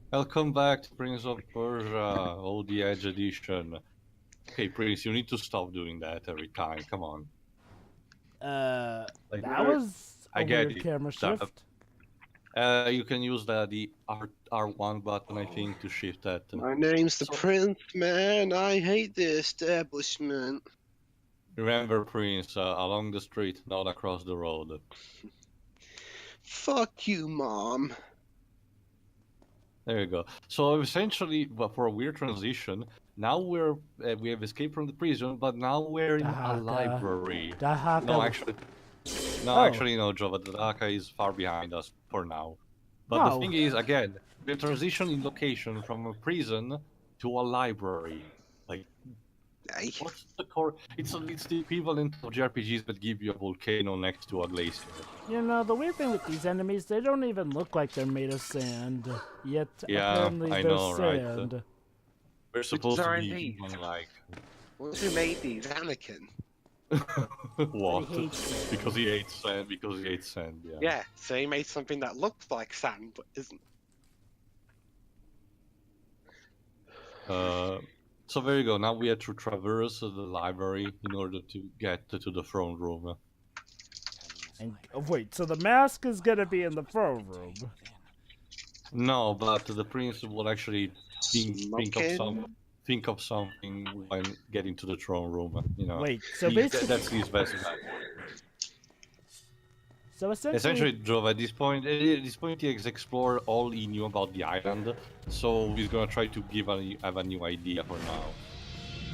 Welcome back to Prince of Persia, Old the Edge Edition. Okay, Prince, you need to stop doing that every time. Come on. Like, That was I a get weird it. camera shift. You can use the R1 button, I think, to shift that. My name's the So Prince, man. I hate the establishment. remember, Prince, along the street, not across the road. Fuck you, Mom. There you go. So essentially, well, for a weird transition, now we have escaped from the prison, but now we're in a Dahaka. library. Dahaka. No, actually, no, Jova. The Dhaka is far behind us for now. But the thing is, again, we transition in location from a prison to a library. Like, Hey. what's the core? It's the equivalent of JRPGs that give you a volcano next to a glacier. You know, the weird thing with these enemies, they don't even look like they're made of sand. Yet, apparently I they're know, sand. right? We're supposed to be indeed. human-like. Who made these? Anakin. What? He hates sand. Because he hates sand. Because he hates sand. Yeah. Yeah, so he made something that looks like sand but isn't. So there you go. Now we have to traverse the library in order to get to the throne room. And, oh, wait, so the mask is gonna be in the throne room? No, but the prince will actually think of something when getting to the throne room. You know. Wait, so basically, that's his best bet. So Essentially, Jove, at this point, he has explored all he knew about the island, so he's gonna try to have a new idea for now.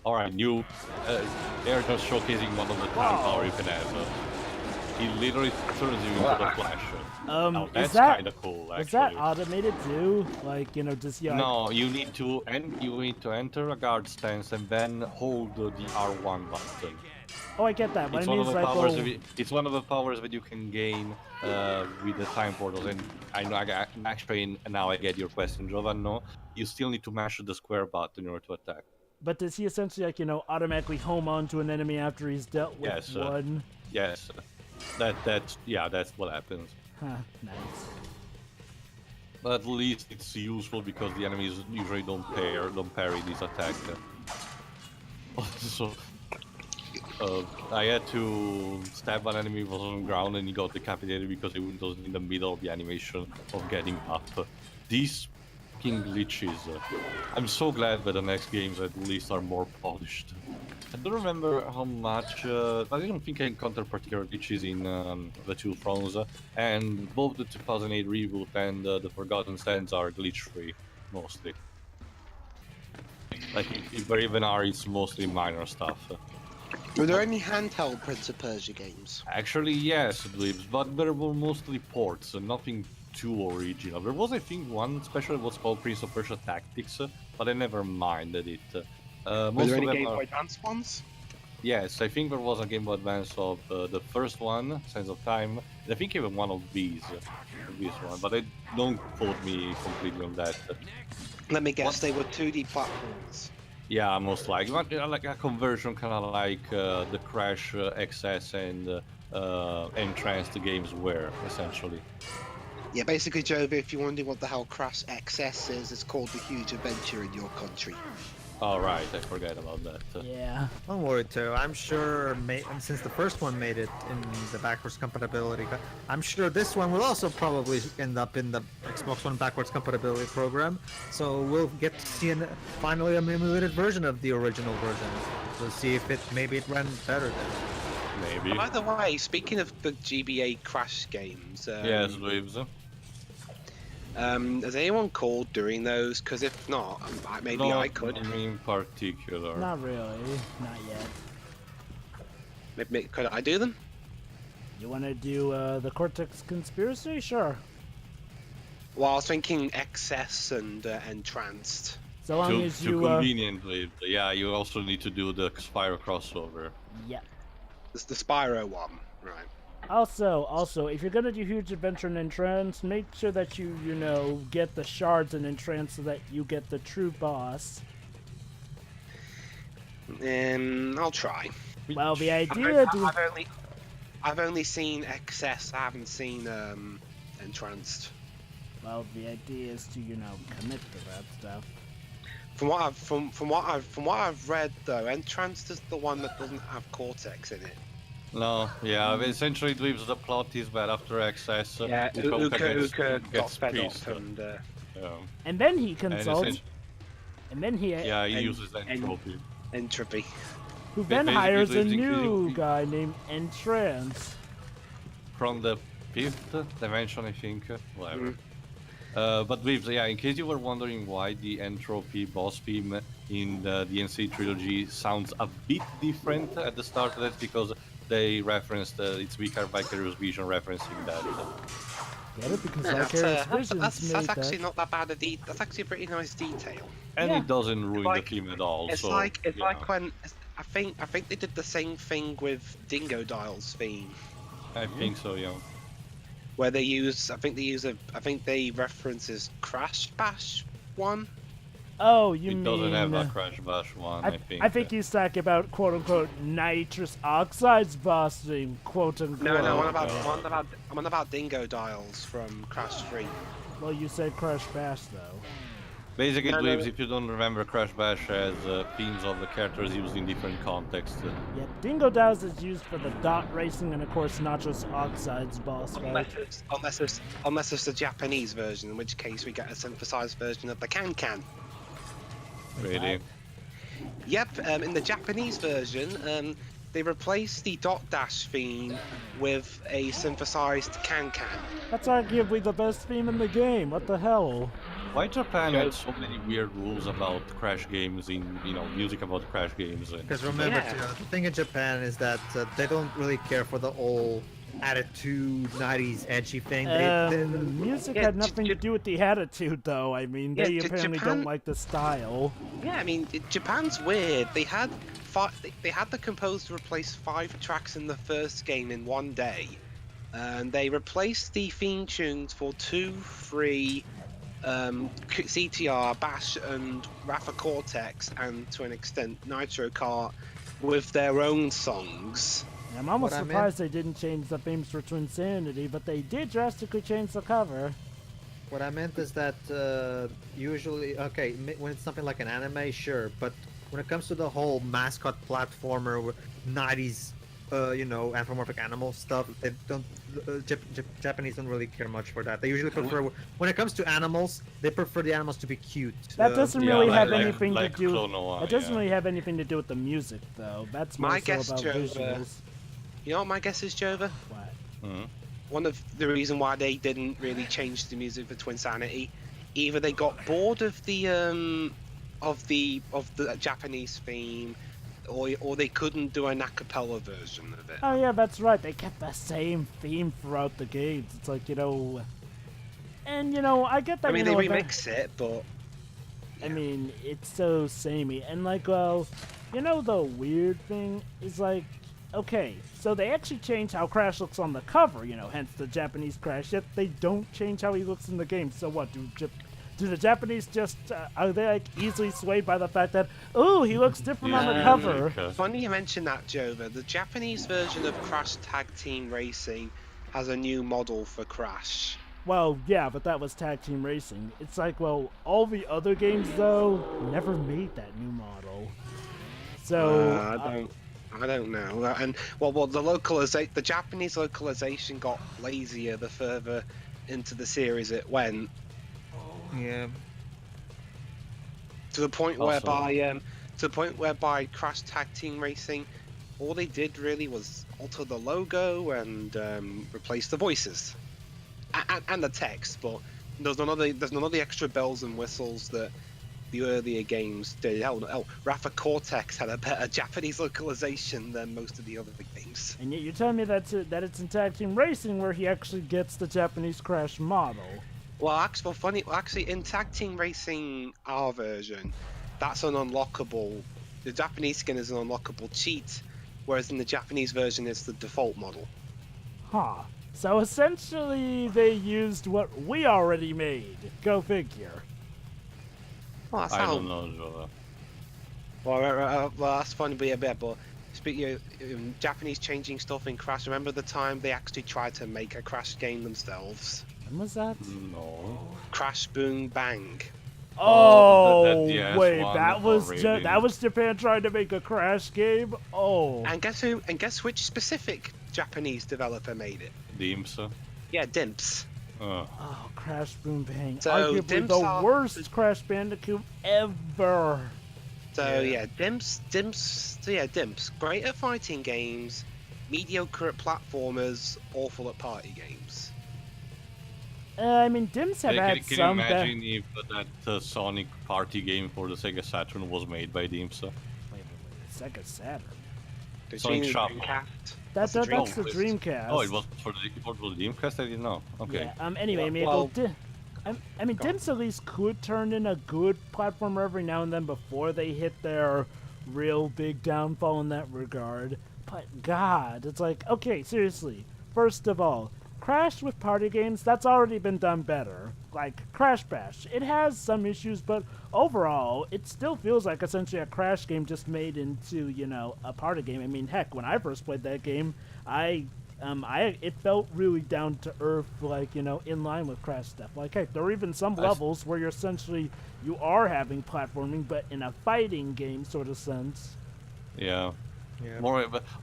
Alright, they're just showcasing one of the time power you can have. He literally turns you into the Flash. Now, that's kind of cool, actually. Is that automated too? Like, you know, does he... No, you need to enter a guard stance and then hold the R1 button. Oh, I get that. It's one of the powers. It's one of the powers that you can gain with the time portals. And I know, actually, now I get your question, Jovan. No, you still need to mash the square button in order to attack. But does he essentially, like, you know, automatically home onto an enemy after he's dealt with one? Yes. That's what happens. Huh, nice. But at least it's useful because the enemies usually don't parry these attacks. So. I had to stab an enemy who was on the ground and he got decapitated because he was in the middle of the animation of getting up. These fucking glitches. I'm so glad that the next games at least are more polished. I don't remember how much, I don't think I encountered particular glitches in the two thrones, and both the 2008 reboot and the Forgotten Sands are glitch-free, mostly. Like, if there even are, it's mostly minor stuff. Were there any handheld Prince of Persia games? Actually, yes, Dweebs, but there were mostly ports, nothing too original. There was, I think, one special was called Prince of Persia Tactics, but I never minded it. Were there any Game Boy Advance ones? Yes, I think there was a Game Boy Advance of the first one, Sands of Time, and I think even one of these, this one, but don't quote me completely on that. Let me guess, they were 2D platforms. Yeah, most likely. Like a conversion, kind of like the Crash XS and Entranced games were, essentially. Yeah, basically, Jove, if you're wondering what the hell Crash XS is, it's called The Huge Adventure in Your Country. Oh, right, I forgot about that. Yeah. Don't worry, too. I'm sure, since the first one made it in the backwards compatibility, I'm sure this one will also probably end up in the Xbox One backwards compatibility program. So we'll get to see finally an emulated version of the original version. We'll see if maybe it ran better then. Maybe. By the way, speaking of the GBA Crash games, yes, Dweebs. Has anyone called during those? Because if not, maybe I could. In particular. Not really. Not yet. Maybe could I do them? You want to do the Cortex Conspiracy? Sure. Well, I was thinking XS and Entranced. So long as you... conveniently, yeah, you also need to do the Spyro crossover. Yeah. It's the Spyro one, right. Also, if you're gonna do Huge Adventure and Entrance, make sure that you know, get the shards in Entrance so that you get the true boss. I'll try. Well, the idea... I've only seen XS, I haven't seen Entranced. well, the idea is to, commit to that stuff. From what I've read though, Entranced is the one that doesn't have Cortex in it. No, yeah, essentially Dweebs, the plot is that after access, Yeah, Uka got gets fed pissed. up and Yeah. And then he And consults, essen- and then he, yeah, he and- uses entropy. entropy. who then basically hires a lives in- new guy named Entrance. From the 5th dimension, I think. Whatever. Mm. But Dweebs, yeah, in case you were wondering why the entropy boss theme in the DNC trilogy sounds a bit different at the start, that's because they referenced it's Vicarious Vision referencing that. Get it? Because Yeah, Vicarious Visions that's made actually that. not that bad a that's actually a pretty nice detail. And Yeah. it doesn't ruin like- the theme at all. It's so, like you know. when I think they did the same thing with Dingo Dial's theme, I think so, yeah. where they use I think they references Crash Bash 1. Oh, you It mean? doesn't have a Crash Bash one, I think. I think he's talking about quote unquote nitrous oxides boss theme, quote unquote. No, Well, I'm on about Dingo Dials from Crash 3. Well, you said Crash Bash though. Basically, No, no, Dweebs, no. if you don't remember, Crash Bash has themes of the characters used in different contexts. Yeah, Dingo Dials is used for the dot racing and of course nitrous oxides boss fight. Unless it's the Japanese version, in which case we get a synthesized version of the Can. Really. Yep, in the Japanese version, they replaced the dot dash theme with a synthesized Can. That's arguably the best theme in the game. What the hell? Why Japan had so many weird rules about Crash games in, music about Crash games? Because remember, Yeah. the thing in Japan is that they don't really care for the old attitude, 90s edgy thing. Music Yeah, had nothing to do with the attitude, though. I mean, Yeah, they apparently Japan- don't like the style. Yeah, I mean, Japan's weird. They had the composer replace 5 tracks in the first game in one day, and they replaced the theme tunes for 2, 3, CTR, Bash, and Rafa Cortex, and to an extent Nitro Kart, with their own songs. I'm almost What I meant- surprised they didn't change the themes for Twinsanity, but they did drastically change the cover. What I meant is that usually, okay, when it's something like an anime, sure, but when it comes to the whole mascot platformer, 90s, anthropomorphic animal stuff, they don't. Japanese don't really care much for that. They usually prefer, when it comes to animals, they prefer the animals to be cute. That doesn't Yeah, really like- have like- anything like to do. Klonoa, That doesn't yeah. really have anything to do with the music, though. That's more My so guess, about Jova, visuals. You know what my guess is, Jova? What? Mhm. One of the reason why they didn't really change the music for Twinsanity, either they got bored of the Japanese theme, or they couldn't do an a cappella version of it. Oh yeah, that's right. They kept the same theme throughout the games. It's like, and I get that. I mean, you they know, remix it, but I mean, it's so samey. And like, well, the weird thing is like, okay, so they actually changed how Crash looks on the cover, hence the Japanese Crash, yet they don't change how he looks in the game. So what, do the Japanese just, are they like easily swayed by the fact that, oh, he looks different on the Yeah, cover? okay. funny you mention that, Jova. The Japanese version of Crash Tag Team Racing has a new model for Crash. Well, yeah, but that was Tag Team Racing. It's like, well, all the other games, though, never made that new model. So, I don't know. And the Japanese localization got lazier the further into the series it went, Yeah. to the point Also- whereby Crash Tag Team Racing, all they did really was alter the logo and replace the voices and the text, but there's none of the extra bells and whistles that the earlier games did. Hell, Rafa Cortex had a better Japanese localization than most of the other games. and yet you're telling me that it's in Tag Team Racing where he actually gets the Japanese Crash model. Well, actually, in Tag Team Racing R version, that's an unlockable. The Japanese skin is an unlockable cheat, whereas in the Japanese version, it's the default model. Huh. So essentially, they used what we already made. Go figure. Well, that's I how. don't know, Jova. Well, that's funny, but speaking of Japanese changing stuff in Crash, remember the time they actually tried to make a Crash game themselves? When was that? No. Crash Boom Bang. Oh, yes, wait, one. that was Oh, really? that was Japan trying to make a Crash game. Oh, And guess who? And guess which specific Japanese developer made it? Dimps. Yeah, Dimps. oh, Crash Boom Bang, So, arguably Dimps the are- worst Crash Bandicoot ever. So Yeah. yeah, Dimps. Great at fighting games, mediocre at platformers, awful at party games. I mean, Dims have had Can you some imagine if that Sonic party game for the Sega Saturn was made by Dimps? Wait, Sega Saturn. The Sonic Dream- Shop. Dreamcast. That's the the Dreamcast. Dreamcast. Oh, it was for the Dreamcast? I didn't know. Okay. Yeah. Anyway, Well- I mean, Go on. Dims at least could turn in a good platformer every now and then before they hit their real big downfall in that regard. But God, it's like, okay, seriously. First of all, Crash with party games, that's already been done better. Like Crash Bash, it has some issues, but overall, it still feels like essentially a Crash game just made into, you know, a party game. I mean, heck, when I first played that game, it felt really down to earth, like, you know, in line with Crash stuff. Like, heck, there are even some levels where you're essentially you are having platforming, but in a fighting game sort of sense. Yeah. Yeah.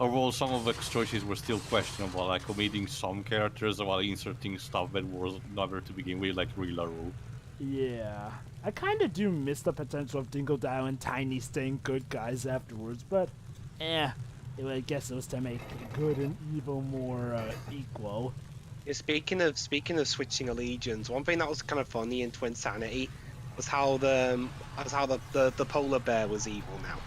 Overall, some of the choices were still questionable, like omitting some characters while inserting stuff that was never to begin with, like Rillaru. Yeah, I kind of do miss the potential of Dingle Dial and Tiny staying good guys afterwards, but I guess it was to make good and evil more equal. Yeah, speaking of switching allegiance, one thing that was kind of funny in Twin Sanity was how the polar bear was evil now.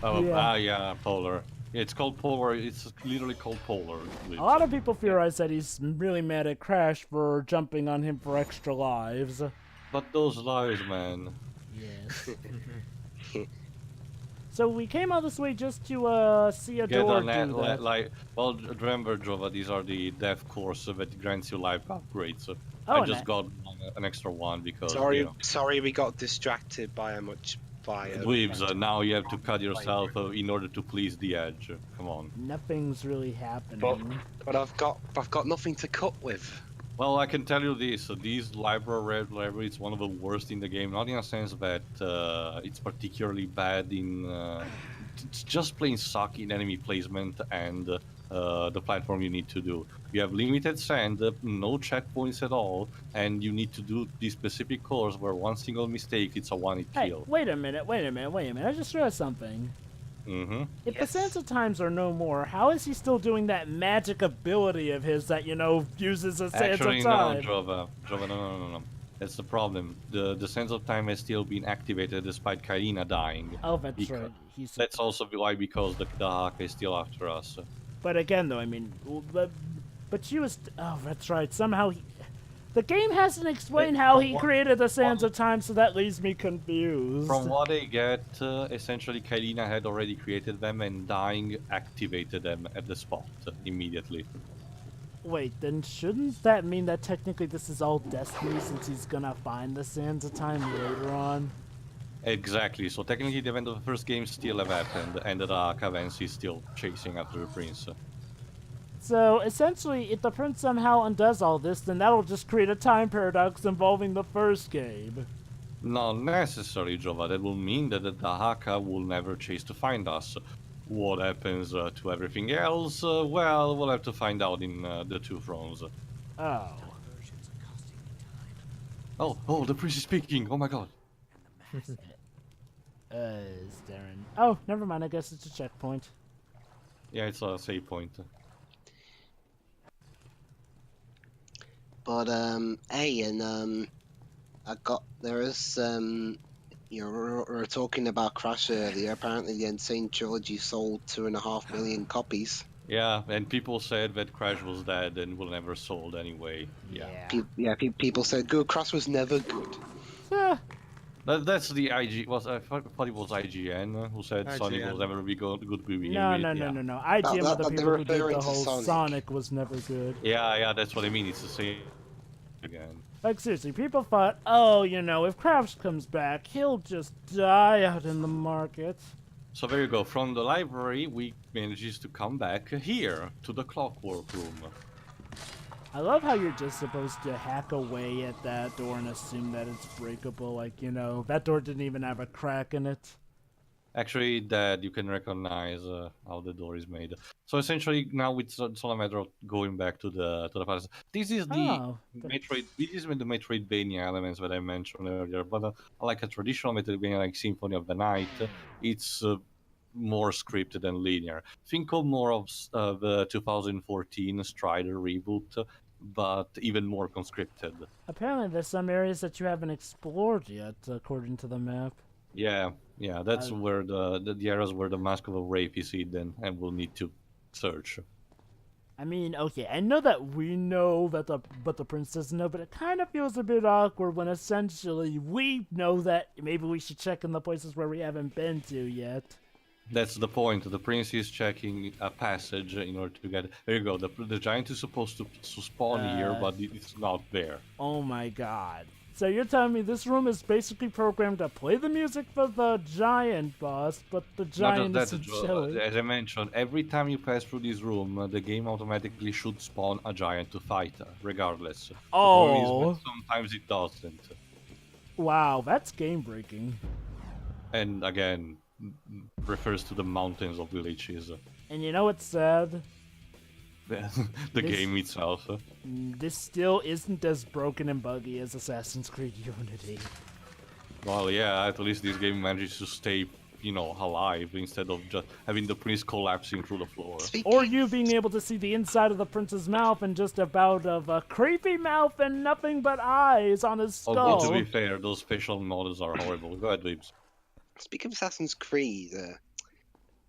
Oh, Yeah. yeah, Polar. Yeah, it's called Polar. It's literally called Polar. A lot of people theorize that he's really mad at Crash for jumping on him for extra lives. But those lies, man. Yes. So we came all this way just to see a door do that. Well, remember, Jova, these are the dev course that grants you life upgrades. Oh, I just got an extra one because, Sorry, we got distracted by a Dweebs, now you have to cut yourself in order to please the edge. Come on. Nothing's really happening. But I've got nothing to cut with. Well, I can tell you this: this library is one of the worst in the game. Not in a sense that it's particularly bad in. It's just plain suck in enemy placement and the platform you need to do. You have limited sand, no checkpoints at all, and you need to do this specific course where one single mistake it's a one-hit Hey, kill. wait a minute. I just realized something. Mm-hmm. If Yes. the Sands of Times are no more, how is he still doing that magic ability of his that, you know, uses a Sands Actually, of no, Time? Jova, no. That's the problem. The sense of time has still been activated despite Kairina dying. Oh, that's Because- right. He's. That's also why, because the Haka is still after us. But again, though, I mean, but she was. Oh, that's right. Somehow the game hasn't explained how he created the Sands of Time, so that leaves me confused. From what I get, essentially Kairina had already created them and dying activated them at the spot immediately. Wait, then shouldn't that mean that technically this is all Destiny since he's gonna find the Sands of Time later on? Exactly, so technically the event of the first game still have happened, and the Cavans is still chasing after the prince. So essentially, if the prince somehow undoes all this, then that'll just create a time paradox involving the first game. Not necessarily, Jova. That will mean that the Haka will never chase to find us. What happens to everything else? Well, we'll have to find out in the two thrones. Oh. Oh, the prince is speaking! Oh my god! Is Darren? Oh, never mind. I guess it's a checkpoint. Yeah, it's a save point. But we were talking about Crash earlier. Apparently, the Insane Trilogy sold 2.5 million copies. Yeah, and people said that Crash was dead and will never sold anyway. Yeah. People said good. Crash was never good. Eh, That's the IG. I thought it was IGN who said Sonic IGN. will never be good to begin no. with. Yeah. IGM are the they're people who did referring the to whole Sonic. Sonic was never good. Yeah, that's what I mean. It's the same again. Like, seriously, people thought, oh, you know, if Crash comes back, he'll just die out in the market. So there you go. From the library, we managed to come back here to the Clockwork Room. I love how you're just supposed to hack away at that door and assume that it's breakable. Like, that door didn't even have a crack in it. Actually, that you can recognize how the door is made. So essentially, now it's all a matter of going back to the past. This is the Oh, Metroid. This is with the Metroidvania elements that I mentioned earlier. But like a traditional Metroidvania, like Symphony of the Night, it's more scripted and linear. Think of more of the 2014 Strider reboot, but even more conscripted. apparently there's some areas that you haven't explored yet, according to the map. Yeah, that's Uh, where the areas where the Mask of a Rape is hidden, and we'll need to search. I mean, okay, I know that we know that but the prince doesn't know, but it kind of feels a bit awkward when essentially we know that maybe we should check in the places where we haven't been to yet. That's the point. The prince is checking a passage in order to get. There you go. The giant is supposed to spawn here, but it's not there. Oh my god. So you're telling me this room is basically programmed to play the music for the giant boss, but the Not giant just that, isn't showing. as I mentioned, every time you pass through this room, the game automatically should spawn a giant to fight, regardless. The problem is Oh, that sometimes it doesn't. wow, that's game breaking. And again, refers to the mountains of villages. And you know what's sad? The This- game itself. This still isn't as broken and buggy as Assassin's Creed Unity. Well, yeah, at least this game manages to stay, alive instead of just having the prince collapsing through the floor. Or you being able to see the inside of the prince's mouth and just about of a creepy mouth and nothing but eyes on his Although, skull. to be fair, those special models are horrible. Go ahead, Weebs. Speaking of Assassin's Creed,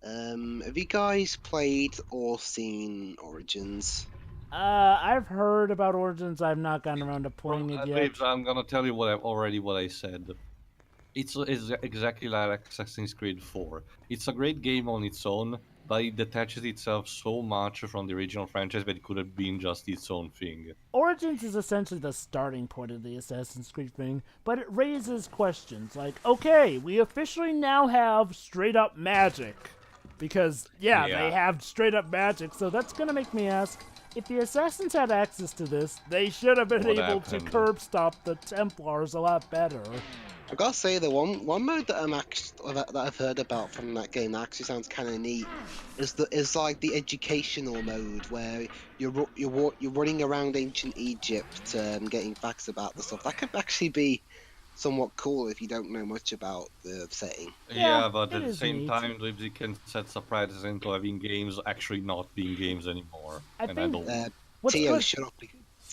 have you guys played or seen Origins? I've heard about Origins. I've not gotten around to playing it yet. Weebs, I'm gonna tell you what I said. It's exactly like Assassin's Creed 4. It's a great game on its own, but it detaches itself so much from the original franchise that it could have been just its own thing. Origins is essentially the starting point of the Assassin's Creed thing, but it raises questions like, okay, we officially now have straight up magic. Because, yeah, Yeah. they have straight up magic, so that's gonna make me ask, if the Assassins had access to this, they should have been What able to happened? curb stop the Templars a lot better. I gotta say, the one mode that that I've heard about from that game that actually sounds kind of neat is like the educational mode where you're running around ancient Egypt, getting facts about the stuff. That could actually be somewhat cool if you don't know much about the setting. Yeah, Yeah, but it at the is same neat. time, it can set surprises into having games actually not being games anymore. I and think- I don't. What's Tio, good? shut up!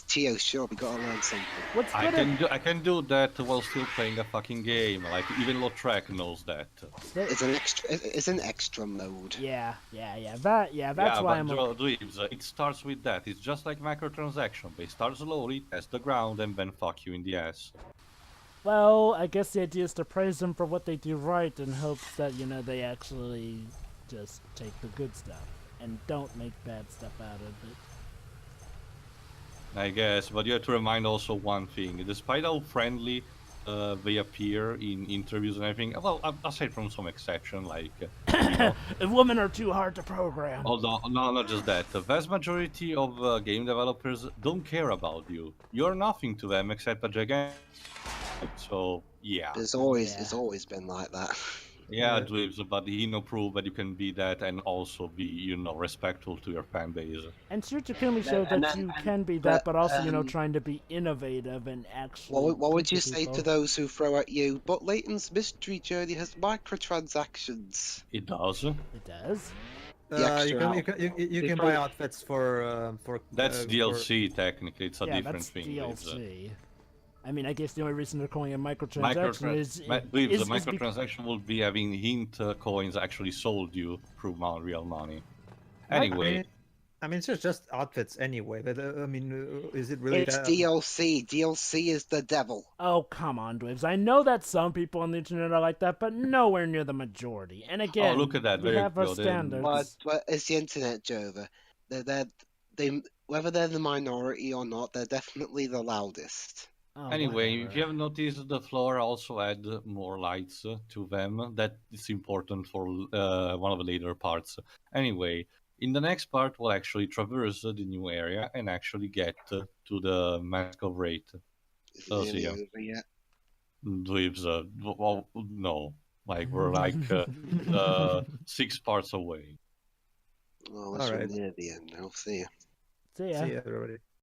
Tio, shut up! You gotta learn something. What's I good can do that while still playing a fucking game. Like even Lautrec knows that. It's an extra mode. Yeah. That's Yeah, why but I'm. Dweebs, it starts with that. It's just like microtransaction. They start slowly, test the ground, and then fuck you in the ass. Well, I guess the idea is to praise them for what they do right in hopes that, they actually just take the good stuff and don't make bad stuff out of it. I guess, but you have to remind also one thing. Despite how friendly they appear in interviews and everything, well, aside from some exception, like, If women are too hard to program. although, no, not just that. The vast majority of game developers don't care about you. You're nothing to them except a gigantic. So, yeah. It's Yeah. always been like that. Yeah, Dweebs, but prove that you can be that and also be, respectful to your fan base. And Shu Takumi showed And that then- you can be that, but also, um, trying to be innovative and actually. What would you teach say to people. those who throw at you? But Leighton's Mystery Journey has microtransactions. It does. It does? The extra You can buy outfits for That's for- DLC, technically. It's a Yeah, different that's thing. Dweebs. DLC. I mean, I guess the only reason they're calling it microtransaction is Dweebs, the is bec- microtransaction will be having hint coins actually sold you through real money. Anyway, I mean, it's just outfits anyway. I mean, is it really? It's DLC. DLC is the devil. Oh, come on, Dwibs. I know that some people on the internet are like that, but nowhere near the majority. And again, look at that, we very have our good. standards. But it's the internet, Jova. They whether they're the minority or not, they're definitely the loudest. Oh, anyway, whatever. if you have noticed, the floor also add more lights to them. That is important for one of the later parts. Anyway, In the next part, we'll actually traverse the new area and actually get to the Mask of Wraith. Is it Oh, see nearly ya. over yet? Dweebs, well, no. Like, we're like 6 parts away. Well, unless we're Alright. near the end now. See ya. See ya. See you, everybody.